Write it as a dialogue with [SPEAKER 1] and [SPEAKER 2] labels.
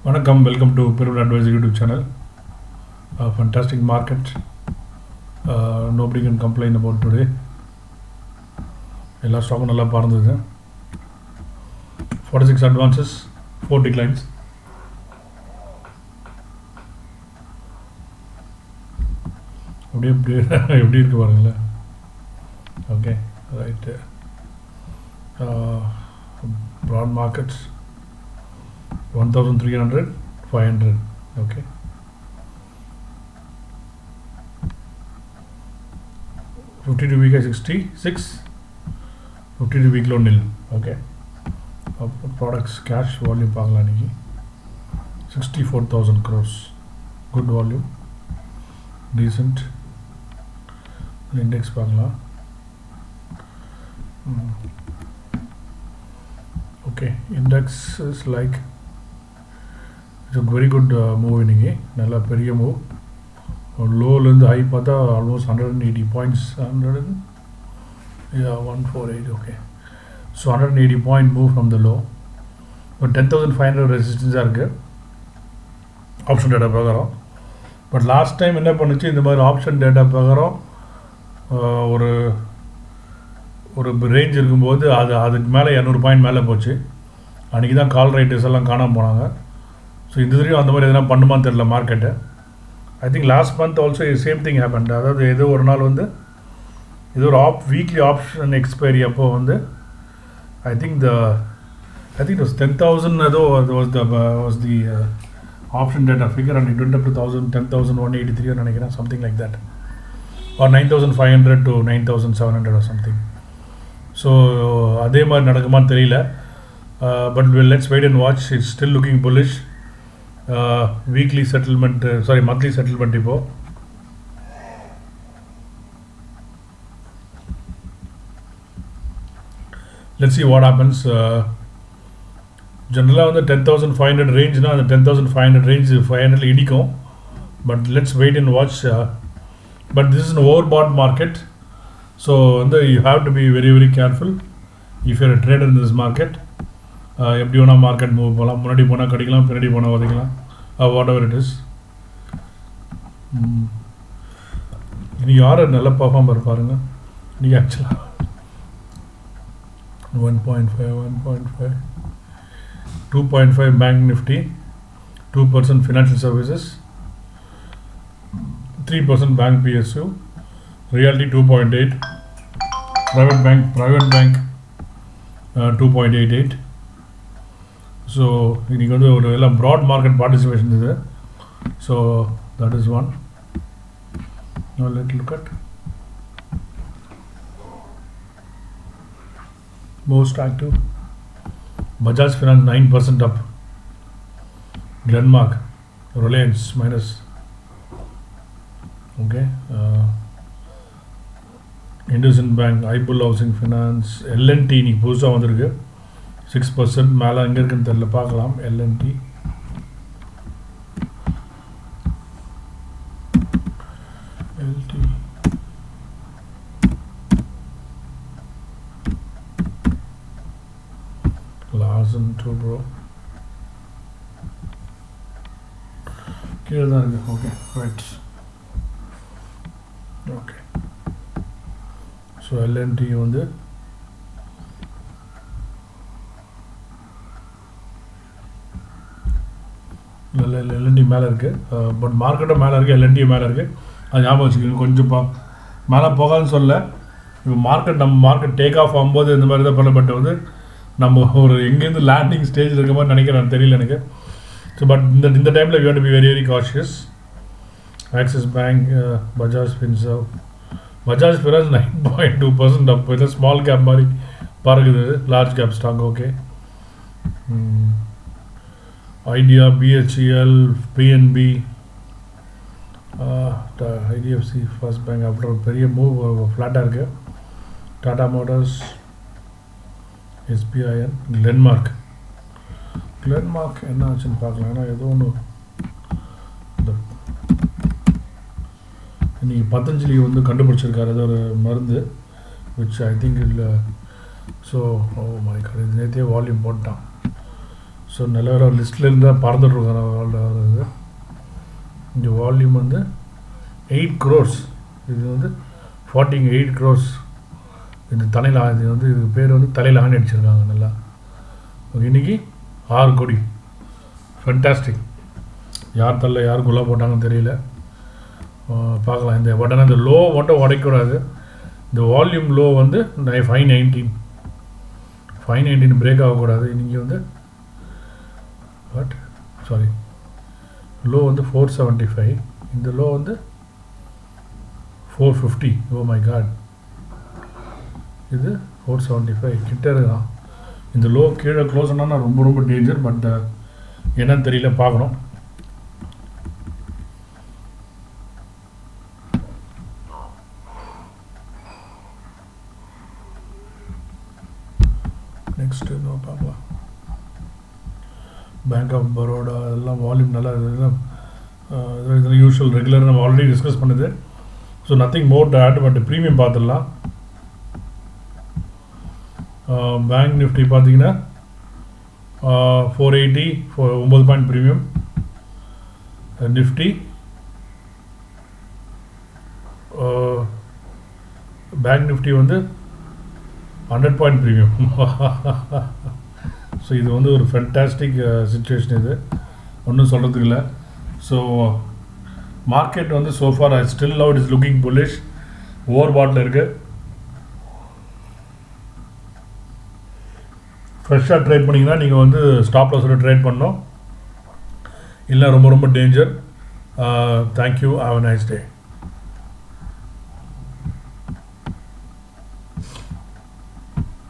[SPEAKER 1] Vanakkam, welcome to Pyramid Advisor YouTube channel. Fantastic market. Nobody can complain about today. எல்லா ஸ்டாக்கும் நல்லா பறந்தது. 46 advances, 4 declines. எப்படி இருக்கு பாருங்களேன். Okay right. Broad markets 1300, 500. Okay. $52 week 66, 52 week low nil. Okay. Products cash volume பார்க்கலாம் இன்னைக்கு 64,000 crores. Good volume. Decent. Index பார்க்கலாம். Okay. Index is like it's a very good move இன்னைக்கு. நல்ல பெரிய மூவ். லோலேருந்து ஹை பார்த்தா almost 180 points. 148. Okay. So 180 point move from the low. இப்போ 10,500 ரெசிஸ்டன்ஸாக இருக்குது option data பிரகாரம். பட் லாஸ்ட் டைம் என்ன பண்ணுச்சு, இந்த மாதிரி ஆப்ஷன் டேட்டா பிரகாரம் ஒரு ஒரு ரேஞ்ச் இருக்கும்போது அதுக்கு மேலே 200 பாயிண்ட் மேலே போச்சு. அன்றைக்கி தான் கால் ரைட்டர்ஸ் எல்லாம் காணாமல் போனாங்க. ஸோ இந்த தடவையும் அந்த மாதிரி எதனா பண்ணுமான்னு தெரியல market. I think last month also same thing happen. அதாவது ஏதோ ஒரு நாள் வந்து ஏதோ ஒரு வீக்லி ஆப்ஷன் எக்ஸ்பைரி அப்போ வந்து ஐ திங்க் it was 10,000 ஏதோ was the option data figure, and it went up to 10,183 நினைக்கிறேன், something like that, or 9,500 to 9,700 or something. So அதே மாதிரி நடக்குமான்னு தெரியல. But let's wait and watch. It's still looking bullish. Weekly settlement, monthly settlement இப்போ let's see what happens. ஜென்ரலாக வந்து 10,500 ரேஞ்ச்னா அந்த 10,500 range 500 இடிக்கும். But let's wait and watch. But this is an overbought market. So வந்து you have to be very very careful if you're trader in this market. எப்படி வேணால் market move போகலாம். முன்னாடி போனால் கிடைக்கலாம், பின்னாடி போனால் உதைக்கலாம், வாட் எவர் இட் இஸ். இன்றைக்கி யார் நல்ல பர்ஃபார்மர் பாருங்கள். இன்றைக்கி ஆக்சுவலாக 1.5 2.5 bank nifty, 2% financial services, 3% bank PSU, realty 2.8, private bank 2.88. so இன்னைக்கு வந்து ஒரு எல்லாம் broad market participation இது. so that is one. now let's look at most active. Bajaj Finance 9% up. Glenmark, Reliance minus. Okay. IndusInd Bank, iBull Housing Finance, L&T இன்னைக்கு புதுசாக வந்திருக்கு 6% மேலே. எங்கே இருக்குன்னு தெரியல, பார்க்கலாம். L&T Larsen too bro. கீழே தான் இருக்குது. Okay right. Okay. So L&T வந்து L&T மேலே இருக்குது. பட் மார்க்கெட்டும் மேலே இருக்குது, L&T மேலே இருக்குது. அது ஞாபகம் வச்சுக்கோங்க. கொஞ்சம் மேலே போகாதுன்னு சொல்ல. இப்போ நம்ம மார்க்கெட் டேக் ஆஃப் ஆகும்போது இந்த மாதிரி தான் பண்ண. பட் வந்து நம்ம ஒரு எங்கேருந்து லேண்டிங் ஸ்டேஜில் இருக்க மாதிரி நினைக்கிறேன், தெரியல எனக்கு. ஸோ பட் இந்த டைமில் you have to be very very cautious. Axis Bank, Bajaj Finserv, Bajaj finance 9.2% up. இல்லை ஸ்மால் கேப் மாதிரி பறகுது, large cap stock. Okay. Idea, BHEL, PNB, IDFC, First Bank அப்புறம் பெரிய மூவ் ஃப்ளாட்டாக இருக்குது. டாடா மோட்டார்ஸ், SBIN, Glenmark என்ன ஆச்சுன்னு பார்க்கலாம். ஏன்னா ஏதோ ஒன்று இன்றைக்கி பதஞ்சலி வந்து கண்டுபிடிச்சிருக்காரு ஏதோ ஒரு மருந்து, விச் ஐ திங்க் இல்லை. ஸோ மை காட், இது நேற்றே வால்யூம் போட்டான். ஸோ நல்ல லிஸ்ட்லேருந்து தான் பறந்துட்டுருக்காங்க. இந்த வால்யூம் வந்து 8 crores. இது வந்து 48 crores. இது தலையில் இது வந்து இது பேர் வந்து தலையில் ஆணி அடிச்சிருக்காங்க நல்லா. இன்றைக்கி 6 கோடி. ஃபென்டாஸ்டிக். யார் தள்ள யார் குள்ளா போட்டாங்கன்னு தெரியல. பார்க்கலாம். இந்த பட்டனை இந்த லோ மட்டும் உடைக்கூடாது. இந்த வால்யூம் லோ வந்து 519 பிரேக் ஆகக்கூடாது. இன்றைக்கி வந்து லோ வந்து 475. இந்த லோ வந்து 450. ஓ மை காட், இது 475 கிட்ட இருக்கான். இந்த லோ கீழே க்ளோஸ் ஆனால் ரொம்ப ரொம்ப டேஞ்சர். பட் என்னன்னு தெரியல, பார்க்கணும். நெக்ஸ்ட்டு இன்னும் பார்க்கலாம். பேங்க் ஆஃப் பரோடா எல்லாம் வால்யூம் நல்லா இதில் யூஷுவல் ரெகுலர் நம்ம ஆல்ரெடி டிஸ்கஸ் பண்ணுது. So nothing more to add. But premium பார்த்துடலாம். பேங்க் நிஃப்டி பார்த்தீங்கன்னா 480 9 point premium. Nifty bank Nifty வந்து 100 பாயிண்ட் ப்ரீமியம். ஸோ இது வந்து ஒரு ஃபென்டாஸ்டிக் சுச்சுவேஷன். இது ஒன்றும் சொல்கிறதுக்கு இல்லை. ஸோ மார்க்கெட் வந்து so far still now it is looking bullish. Over பாட்டில் இருக்குது. ஃப்ரெஷ்ஷாக ட்ரேட் பண்ணிங்கன்னா நீங்கள் வந்து ஸ்டாப் லாஸோட ட்ரேட் பண்ணணும். இல்லை ரொம்ப ரொம்ப danger. Thank you. Have a nice day.